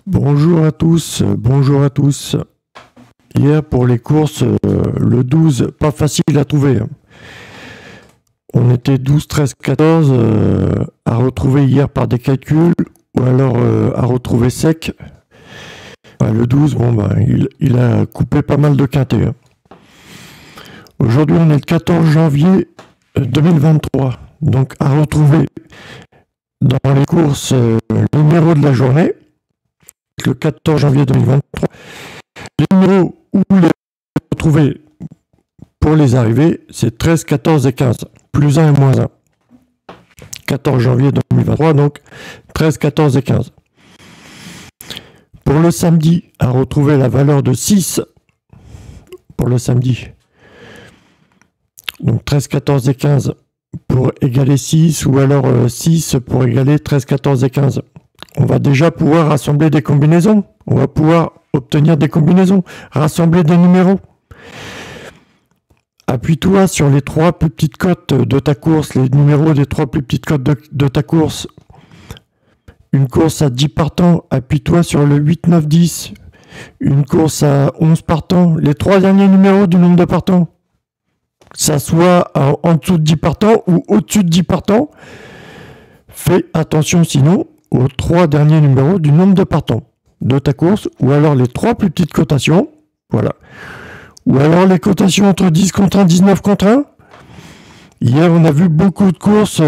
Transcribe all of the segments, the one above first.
Bonjour à tous, bonjour à tous. Hier pour les courses, le 12, pas facile à trouver. On était 12, 13, 14 à retrouver hier par des calculs ou alors à retrouver sec. Le 12, il a coupé pas mal de quintés. Aujourd'hui, on est le 14 janvier 2023. Donc à retrouver dans les courses le numéro de la journée. Le 14 janvier 2023. Les numéros où les retrouver pour les arrivées, c'est 13, 14 et 15. Plus 1 et moins 1. 14 janvier 2023, donc 13, 14 et 15. Pour le samedi, à retrouver la valeur de 6 pour le samedi. Donc 13, 14 et 15 pour égaler 6 ou alors 6 pour égaler 13, 14 et 15. On va déjà pouvoir rassembler des combinaisons. On va pouvoir obtenir des combinaisons, rassembler des numéros. Appuie-toi sur les 3 plus petites cotes de ta course, les numéros des 3 plus petites cotes de ta course. Une course à 10 partants, appuie-toi sur le 8, 9, 10. Une course à 11 partants, les 3 derniers numéros du nombre de partants. Que ça soit en dessous de 10 partants ou au-dessus de 10 partants. Fais attention sinon aux 3 derniers numéros du nombre de partants de ta course, ou alors les 3 plus petites cotations, voilà. Ou alors les cotations entre 10 contre 1, 19 contre 1. Hier, on a vu beaucoup de courses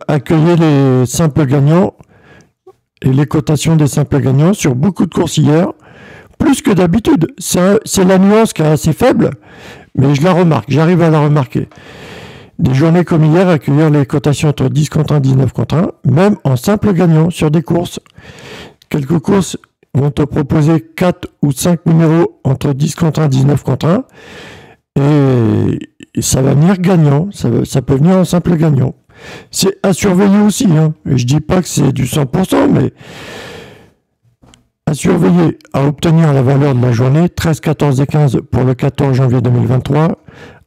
accueillir les simples gagnants et les cotations des simples gagnants sur beaucoup de courses hier, plus que d'habitude. C'est la nuance qui est assez faible, mais je la remarque, j'arrive à la remarquer. Des journées comme hier, accueillir les cotations entre 10 contre 1, 19 contre 1, même en simple gagnant sur des courses. Quelques courses vont te proposer 4 ou 5 numéros entre 10 contre 1, 19 contre 1, et ça va venir gagnant, ça peut venir en simple gagnant. C'est à surveiller aussi, hein. Je dis pas que c'est du 100%, mais à surveiller, à obtenir la valeur de la journée, 13, 14 et 15 pour le 14 janvier 2023,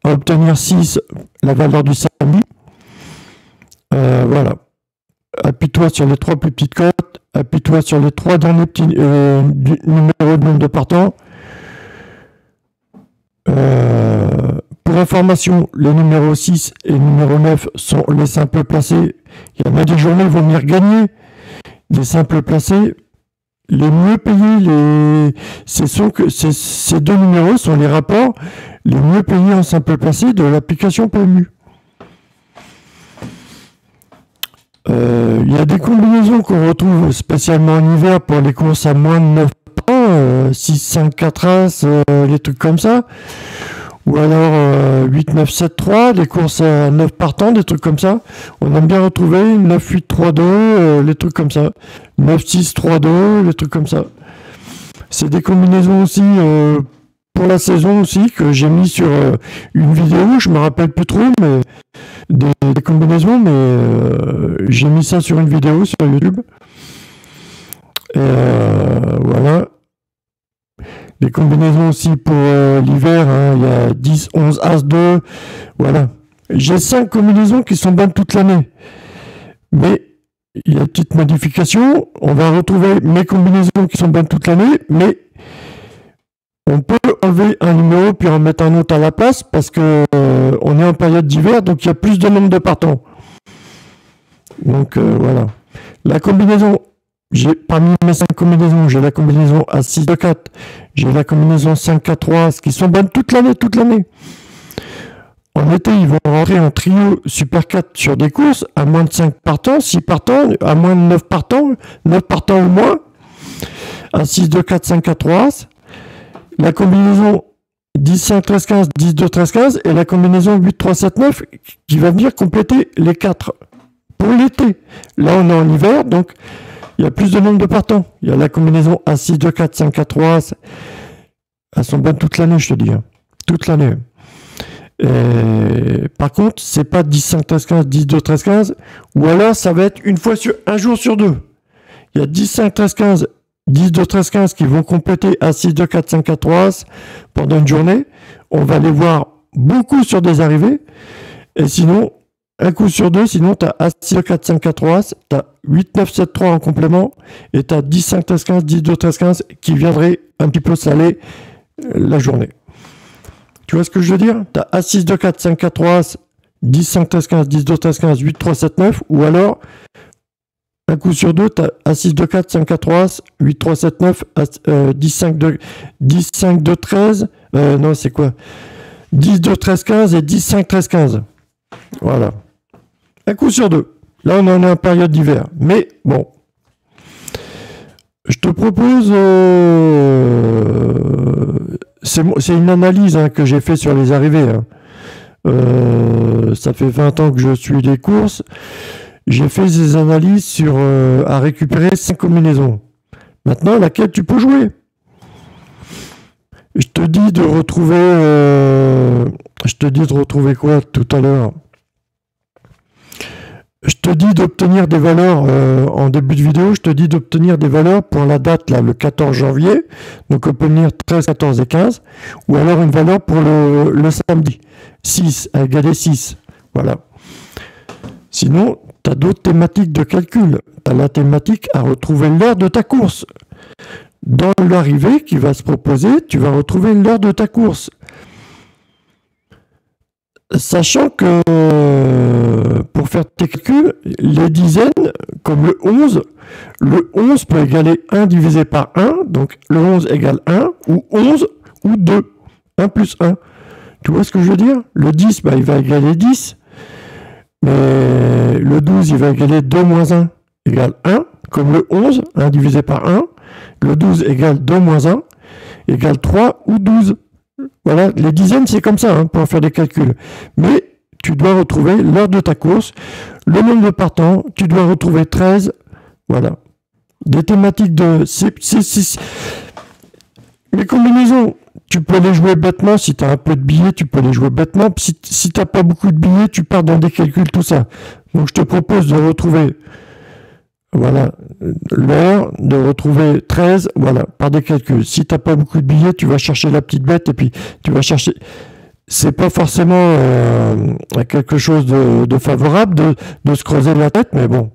à obtenir 6, la valeur du samedi. Voilà. Appuie-toi sur les 3 plus petites cotes, appuie-toi sur les 3 derniers petits numéros de nombre de partants. Pour information, les numéros 6 et numéro 9 sont les simples placés. Il y en a des journées qui vont venir gagner des simples placés. Les mieux payés, ces 2 numéros sont les rapports les mieux payés en simple placé de l'application PMU. Il y a des combinaisons qu'on retrouve spécialement en hiver pour les courses à moins de 9 partants, 6, 5, 4 As, les trucs comme ça. Ou alors 8, 9, 7, 3, des courses à 9 partants, des trucs comme ça. On aime bien retrouver 9, 8, 3, 2, les trucs comme ça. 9, 6, 3, 2, les trucs comme ça. C'est des combinaisons aussi pour la saison aussi que j'ai mis sur une vidéo, je me rappelle plus trop, mais des combinaisons, mais j'ai mis ça sur une vidéo sur YouTube. Et voilà. Les combinaisons aussi pour l'hiver, hein, il y a 10, 11, As, 2, voilà. J'ai 5 combinaisons qui sont bonnes toute l'année. Mais il y a une petite modification, on va retrouver mes combinaisons qui sont bonnes toute l'année, mais on peut enlever un numéro puis en mettre un autre à la place parce que on est en période d'hiver, donc il y a plus de nombre de partants. Donc voilà. La combinaison, parmi mes 5 combinaisons, j'ai la combinaison à 6 de 4, j'ai la combinaison 5 4 3, qui sont bonnes toute l'année, toute l'année. En été, ils vont rentrer en trio Super 4 sur des courses à moins de 5 partants, 6 partants, à moins de 9 partants ou moins, à 6 2 4 5 4 3 As. La combinaison 10 5 13 15, 10 2 13 15 et la combinaison 8 3 7 9 qui va venir compléter les 4 pour l'été. Là, on est en hiver, donc il y a plus de nombre de partants. Il y a la combinaison A6 2 4 5 4 3. Elles sont bonnes toute l'année, je te dis. Hein. Toute l'année. Par contre, c'est pas 10 5 13 15, 10 2 13 15. Ou alors, ça va être un jour sur 2. Il y a 10 5 13 15, 10 2 13 15 qui vont compléter A6 2 4 5 4 3 pendant une journée. On va les voir beaucoup sur des arrivées. Et sinon, un coup sur deux, sinon tu as As-6, 4, 5, 4, 3, As, tu as 8, 9, 7, 3 en complément, et tu as 10, 5, 13, 15, 10, 2, 13, 15 qui viendraient un petit peu saler la journée. Tu vois ce que je veux dire? Tu as As-6, 2, 4, 5, 4, 3, As, 10, 5, 13, 15, 10, 2, 13, 15, 8, 3, 7, 9, ou alors, un coup sur deux, tu as As-6, 2, 4, 5, 4, 3, As, 8, 3, 7, 9, As, 10, 5, 2, 10, 5, 2, 13, non, c'est quoi? 10, 2, 13, 15 et 10, 5, 13, 15. Voilà. Un coup sur deux. Là, on en est en période d'hiver. Mais bon, je te propose... c'est une analyse que j'ai fait sur les arrivées. Ça fait 20 ans que je suis les courses. J'ai fait des analyses sur à récupérer 5 combinaisons. Maintenant, laquelle tu peux jouer? Je te dis de retrouver quoi tout à l'heure? Je te dis d'obtenir des valeurs en début de vidéo. Je te dis d'obtenir des valeurs pour la date là, le 14 janvier. Donc obtenir 13, 14 et 15. Ou alors une valeur pour le samedi. 6, à égaler 6. Voilà. Sinon, tu as d'autres thématiques de calcul. Tu as la thématique à retrouver l'heure de ta course. Dans l'arrivée qui va se proposer, tu vas retrouver l'heure de ta course. Sachant que pour faire tes calculs, les dizaines, comme le 11 peut égaler 1 divisé par 1, donc le 11 égale 1, ou 11, ou 2, 1 plus 1. Tu vois ce que je veux dire? Le 10, il va égaler 10, mais le 12, il va égaler 2 moins 1 égale 1, comme le 11, 1 divisé par 1, le 12 égale 2 moins 1 égale 3 ou 12. Voilà, les dizaines, c'est comme ça pour faire des calculs. Mais tu dois retrouver l'heure de ta course, le nombre de partants, tu dois retrouver 13. Voilà. Des thématiques de... Les combinaisons, tu peux les jouer bêtement. Si tu as un peu de billets, tu peux les jouer bêtement. Si tu n'as pas beaucoup de billets, tu pars dans des calculs, tout ça. Donc je te propose de retrouver... Voilà, l'heure de retrouver 13, voilà, par des calculs. Si tu n'as pas beaucoup de billets, tu vas chercher la petite bête et puis tu vas chercher... C'est pas forcément quelque chose de favorable de se creuser la tête, mais bon.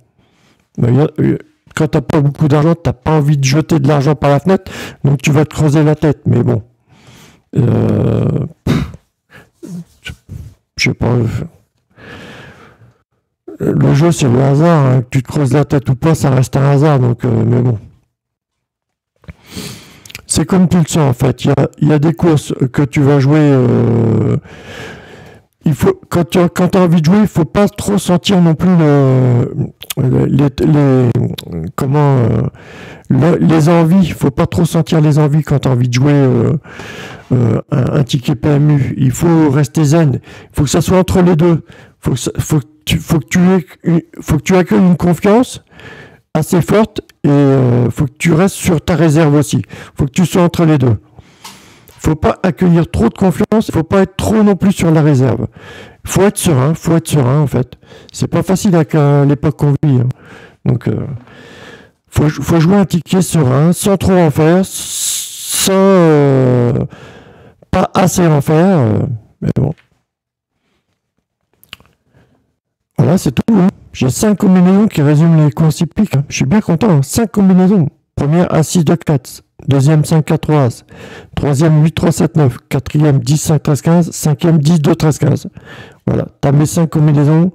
Quand tu n'as pas beaucoup d'argent, tu n'as pas envie de jeter de l'argent par la fenêtre, donc tu vas te creuser la tête, mais bon. Je sais pas... Le jeu, c'est le hasard. Que tu te creuses la tête ou pas, ça reste un hasard. Donc, mais bon. C'est comme tu le sens, en fait. Il y a des courses que tu vas jouer. Quand tu as envie de jouer, il ne faut pas trop sentir non plus les envies. Il ne faut pas trop sentir les envies quand tu as envie de jouer un ticket PMU. Il faut rester zen. Il faut que ça soit entre les deux. Faut que tu accueilles une confiance assez forte et faut que tu restes sur ta réserve aussi. Faut que tu sois entre les deux. Faut pas accueillir trop de confiance, faut pas être trop non plus sur la réserve. Faut être serein en fait. C'est pas facile avec l'époque qu'on vit. Donc faut jouer un ticket serein, sans trop en faire, sans pas assez en faire, mais bon. Voilà, c'est tout. J'ai 5 combinaisons qui résument les courses hippiques. Je suis bien content. 5 combinaisons. Première, As-6, 2, 4. Deuxième, 5, 4, 3, As. Troisième, 8, 3, 7, 9. Quatrième, 10, 5, 13, 15. Cinquième, 10, 2, 13, 15. Voilà, tu as mes 5 combinaisons.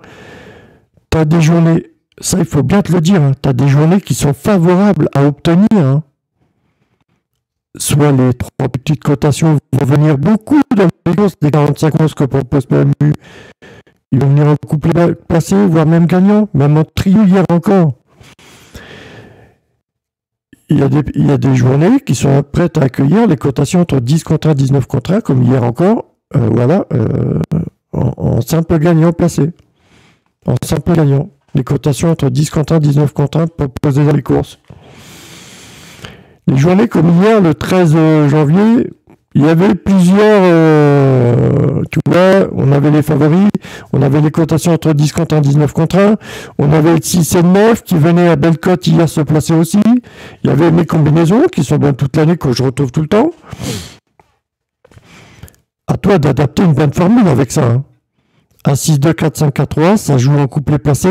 Tu as des journées, ça il faut bien te le dire, tu as des journées qui sont favorables à obtenir. Soit les 3 petites cotations vont venir beaucoup dans les courses, des 45 courses que propose PMU. Ils vont venir en couple placé, voire même gagnant, même en trio hier encore. Il y a des journées qui sont prêtes à accueillir les cotations entre 10 contre 1, 19 contre 1, comme hier encore, en simple gagnant placé. En simple gagnant. Les cotations entre 10 contre 1, 19 contre 1 proposées dans les courses. Les journées comme hier, le 13 janvier, il y avait plusieurs, tu vois, on avait les favoris, on avait les cotations entre 10 contre 1, 19 contre 1, on avait le 6 et le 9 qui venaient à belle cote hier se placer aussi, il y avait mes combinaisons qui sont bonnes toute l'année, que je retrouve tout le temps. À toi d'adapter une bonne formule avec ça. A6, 2, 4, 5, 4, 3, ça joue en couplet placé,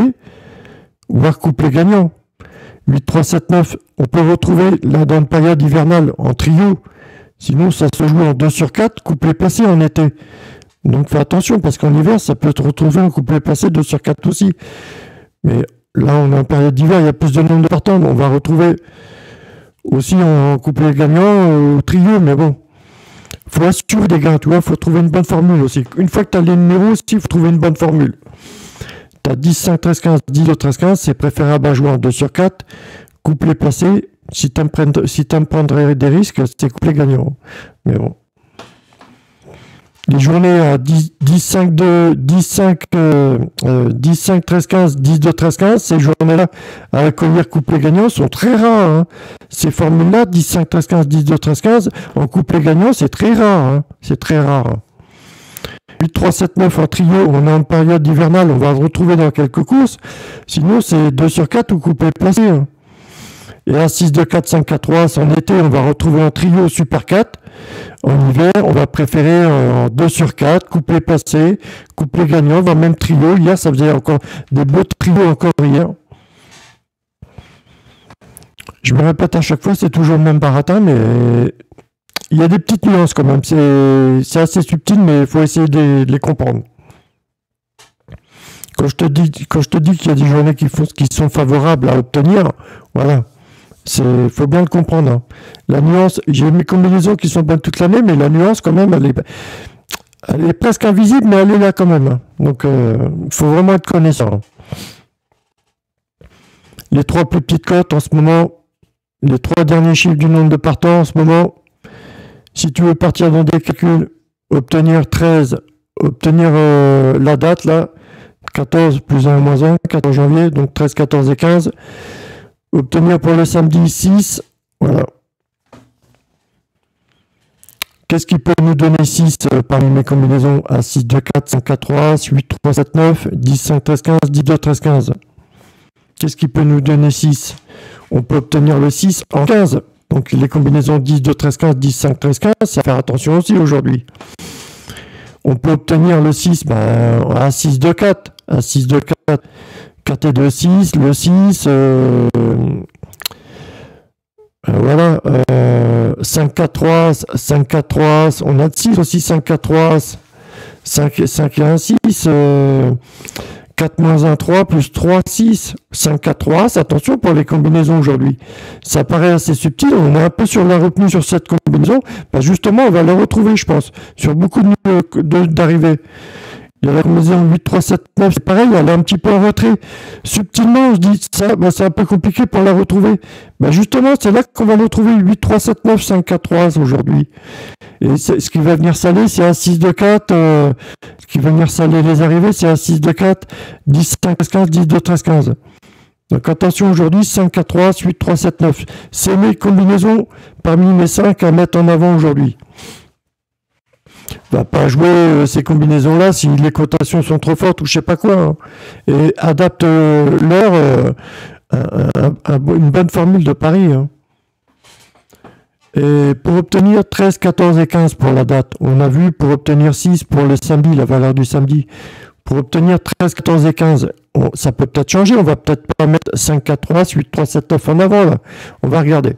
voire couplet gagnant. 8, 3, 7, 9, on peut retrouver là dans une période hivernale en trio. Sinon, ça se joue en 2 sur 4, couplet placé en été. Donc fais attention, parce qu'en hiver, ça peut te retrouver en couplet placé 2 sur 4 aussi. Mais là, on est en période d'hiver, il y a plus de nombre de partants. On va retrouver aussi en couplet gagnant au trio, mais bon. Il faut assurer des gains, tu vois, il faut trouver une bonne formule aussi. Une fois que tu as les numéros aussi, il faut trouver une bonne formule. Tu as 10, 5, 13, 15, 10, 2, 13, 15, c'est préférable à jouer en 2 sur 4, couplet placé. Si tu aimes prendre des risques, c'est couplet gagnant. Mais bon. Les journées à 10, 5, 2, 10, 5, 10, 5, 13, 15, 10, 2, 13, 15, ces journées-là à accueillir couplet gagnant sont très rares. Hein. Ces formules-là, 10, 5, 13, 15, 10, 2, 13, 15, en couplet gagnant, c'est très rare. Hein. C'est très rare. 8, 3, 7, 9 en trio, on est en période hivernale, on va le retrouver dans quelques courses. Sinon, c'est 2 sur 4 ou couplet placé. Hein. Et à 6, 2, 4, 5, 4, 3, en été, on va retrouver un trio Super 4. En hiver, on va préférer en 2 sur 4, couplet placé, couplet gagnant, voire même trio. Hier, ça faisait encore des beaux trios encore hier. Je me répète à chaque fois, c'est toujours le même baratin, mais il y a des petites nuances quand même. C'est assez subtil, mais il faut essayer de les comprendre. Quand je te dis qu'il y a des journées qui sont favorables à obtenir, voilà. Il faut bien le comprendre. Hein. La nuance, j'ai mes combinaisons qui sont bonnes toute l'année, mais la nuance, quand même, elle est presque invisible, mais elle est là quand même. Hein. Donc, il faut vraiment être connaissant. Les 3 plus petites cotes en ce moment, les 3 derniers chiffres du nombre de partants en ce moment, si tu veux partir dans des calculs, obtenir 13, obtenir la date, là, 14 plus 1 moins 1, 14 janvier, donc 13, 14 et 15. Obtenir pour le samedi 6, voilà. Qu'est-ce qui peut nous donner 6 parmi mes combinaisons à 6, 2, 4, 5, 4, 3, 8, 3, 7, 9, 10, 5, 13, 15, 10, 2, 13, 15. Qu'est-ce qui peut nous donner 6? On peut obtenir le 6 en 15. Donc les combinaisons 10, 2, 13, 15, 10, 5, 13, 15, ça faire attention aussi aujourd'hui. On peut obtenir le 6 à 6, 2, 4. À 6, 2, 4. 4 et 2, 6, le 6, voilà, 5, 4, 3, 5, 4, 3, on a de 6 aussi, 5, 4, 3, 5 et 1, 6, 4 moins 1, 3, plus 3, 6, 5, 4, 3, attention pour les combinaisons aujourd'hui. Ça paraît assez subtil, on est un peu sur la retenue sur cette combinaison, justement on va la retrouver je pense, sur beaucoup d'arrivées. Il y a la combinaison 8, 3, 7, 9, c'est pareil, elle est un petit peu en retrait. Subtilement, on se dit, ça, c'est un peu compliqué pour la retrouver. Justement, c'est là qu'on va retrouver 8, 3, 7, 9, 5, 4, 3 aujourd'hui. Et ce qui va venir saler, c'est un 6, 2, 4. Ce qui va venir saler les arrivées, c'est un 6, 2, 4, 10, 5, 15, 10, 2, 13, 15. Donc attention aujourd'hui, 5, 4, 3, 8, 3, 7, 9. C'est mes combinaisons parmi mes 5 à mettre en avant aujourd'hui. Va pas jouer ces combinaisons-là si les cotations sont trop fortes ou je sais pas quoi. Hein. Et adapte leur une bonne formule de pari. Hein. Et pour obtenir 13, 14 et 15 pour la date, on a vu pour obtenir 6 pour le samedi, la valeur du samedi. Pour obtenir 13, 14 et 15, ça peut peut-être changer. On va peut-être pas mettre 5, 4, 3, 8, 3, 7, 9 en avant. Là. On va regarder.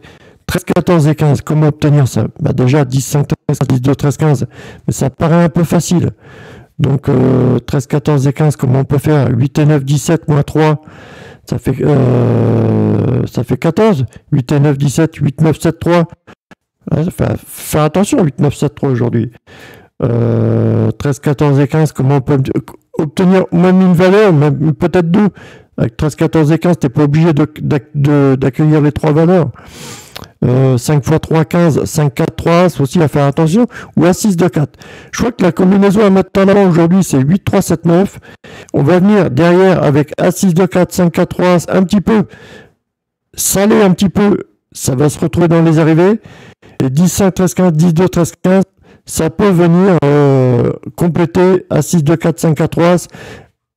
13, 14 et 15, comment obtenir ça? Déjà 10, 5, 13, 10, 2, 13, 15, mais ça paraît un peu facile. Donc 13, 14 et 15, comment on peut faire? 8 et 9, 17, moins 3, ça fait 14. 8 et 9, 17, 8, 9, 7, 3. Ouais, faire attention, 8, 9, 7, 3 aujourd'hui. 13, 14 et 15, comment on peut obtenir même une valeur, même peut-être 2. Avec 13, 14 et 15, tu n'es pas obligé d'accueillir les 3 valeurs. 5 x 3, 15, 5, 4, 3, c'est aussi à faire attention, ou à 6, 2, 4. Je crois que la combinaison à mettre en avant aujourd'hui, c'est 8, 3, 7, 9. On va venir derrière avec A6, 2, 4, 5, 4, 3, un petit peu salé, un petit peu, ça va se retrouver dans les arrivées. Et 10, 5, 13, 15, 10, 2, 13, 15, ça peut venir compléter A6, 2, 4, 5, 4, 3,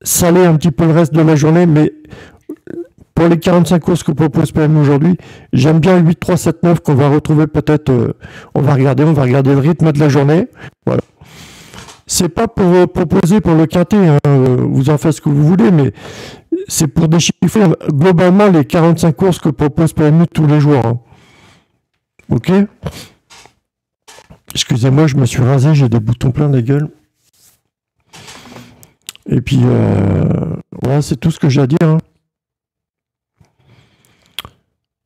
saler un petit peu le reste de la journée, mais pour les 45 courses que propose PM aujourd'hui, j'aime bien 8, 3, 7, 9 qu'on va retrouver peut-être, on va regarder le rythme de la journée. Voilà. C'est pas pour proposer pour le quintet, hein, vous en faites ce que vous voulez, mais c'est pour déchiffrer globalement les 45 courses que propose PMU tous les jours. Hein. Ok? Excusez-moi, je me suis rasé, j'ai des boutons plein la gueule. Et puis, voilà, c'est tout ce que j'ai à dire. Hein.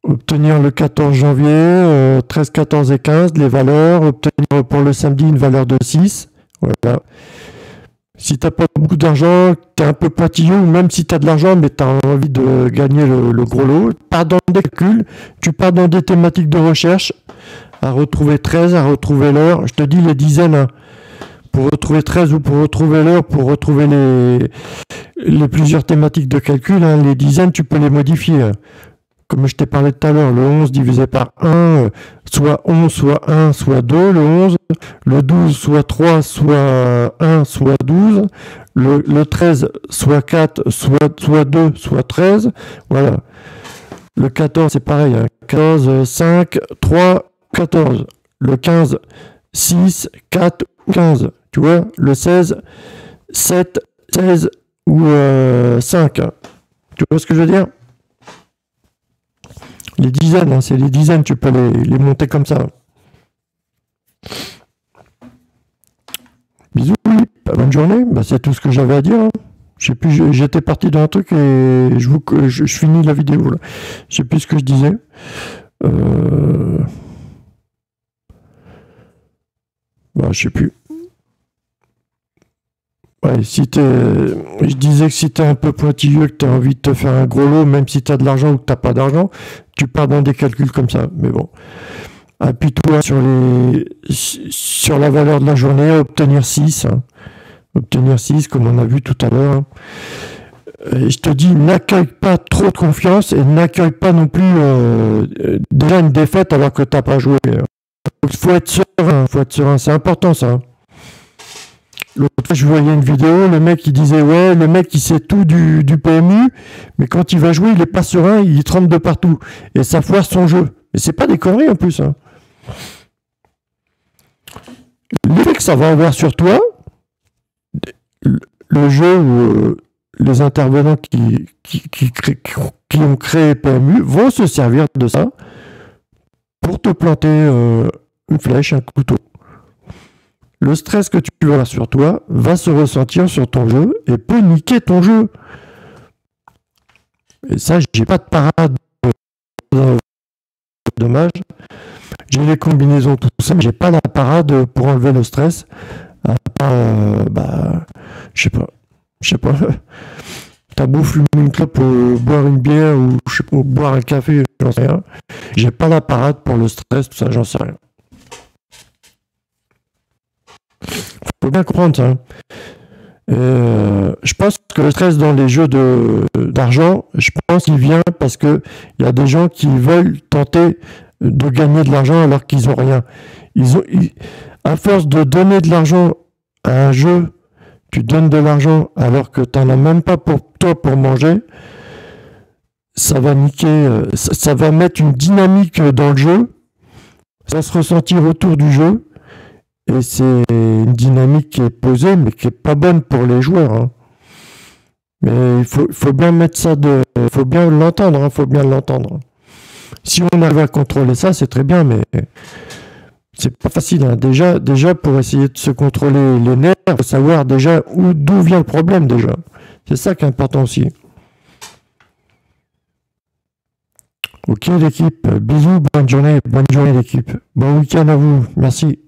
Obtenir le 14 janvier, 13, 14 et 15, les valeurs. Obtenir pour le samedi une valeur de 6. Voilà. Si tu n'as pas beaucoup d'argent, tu es un peu pointilleux, ou même si tu as de l'argent, mais tu as envie de gagner le gros lot, pars dans des calculs, tu pars dans des thématiques de recherche, à retrouver 13, à retrouver l'heure. Je te dis les dizaines, hein, pour retrouver 13 ou pour retrouver l'heure, pour retrouver les plusieurs thématiques de calcul, hein, les dizaines, tu peux les modifier. Hein. Comme je t'ai parlé tout à l'heure, le 11 divisé par 1, soit 11, soit 1, soit 2, le 11, le 12, soit 3, soit 1, soit 12, le 13, soit 4, soit 2, soit 13, voilà. Le 14, c'est pareil, hein. 14, 5, 3, 14. Le 15, 6, 4 ou 15, tu vois. Le 16, 7, 16 ou 5. Tu vois ce que je veux dire? Les dizaines, hein, c'est les dizaines, tu peux les monter comme ça. Bisous, bonne journée, bah, c'est tout ce que j'avais à dire. Hein. Je sais plus, j'étais parti d'un truc et je finis la vidéo là. Je sais plus ce que je disais. Bah, je sais plus. Ouais, je disais que si tu es un peu pointilleux, que tu as envie de te faire un gros lot, même si tu as de l'argent ou que tu n'as pas d'argent, tu pars dans des calculs comme ça. Mais bon, appuie-toi sur la valeur de la journée, obtenir 6. Hein. Obtenir 6, comme on a vu tout à l'heure. Hein. Et je te dis, n'accueille pas trop de confiance et n'accueille pas non plus déjà une défaite alors que tu n'as pas joué. Il faut être serein, c'est important ça. L'autre fois, je voyais une vidéo, le mec il disait ouais, le mec il sait tout du PMU, mais quand il va jouer, il est pas serein, il tremble de partout. Et ça foire son jeu. Et c'est pas des conneries en plus. Hein. L'effet que ça va avoir sur toi, le jeu où les intervenants qui ont créé PMU vont se servir de ça pour te planter une flèche, un couteau. Le stress que tu as sur toi va se ressentir sur ton jeu et peut niquer ton jeu. Et ça, j'ai pas de parade. Dommage. J'ai les combinaisons, tout ça, mais j'ai pas la parade pour enlever le stress. À part, je sais pas. T'as beau fumer une clope pour boire une bière ou je sais pas, boire un café, j'en sais rien. J'ai pas la parade pour le stress, tout ça, j'en sais rien. Faut bien comprendre ça. Je pense que le stress dans les jeux d'argent, je pense qu'il vient parce que il y a des gens qui veulent tenter de gagner de l'argent alors qu'ils n'ont rien. À force de donner de l'argent à un jeu, tu donnes de l'argent alors que tu n'en as même pas pour toi pour manger, ça va niquer, ça va mettre une dynamique dans le jeu, ça va se ressentir autour du jeu. Et c'est une dynamique qui est posée, mais qui n'est pas bonne pour les joueurs. Hein. Mais il faut bien mettre ça faut bien l'entendre, hein, faut bien l'entendre. Si on arrive à contrôler ça, c'est très bien, mais c'est pas facile. Hein. Déjà, pour essayer de se contrôler les nerfs, il faut savoir déjà d'où vient le problème déjà. C'est ça qui est important aussi. Ok l'équipe, bisous, bonne journée l'équipe. Bon week-end à vous, merci.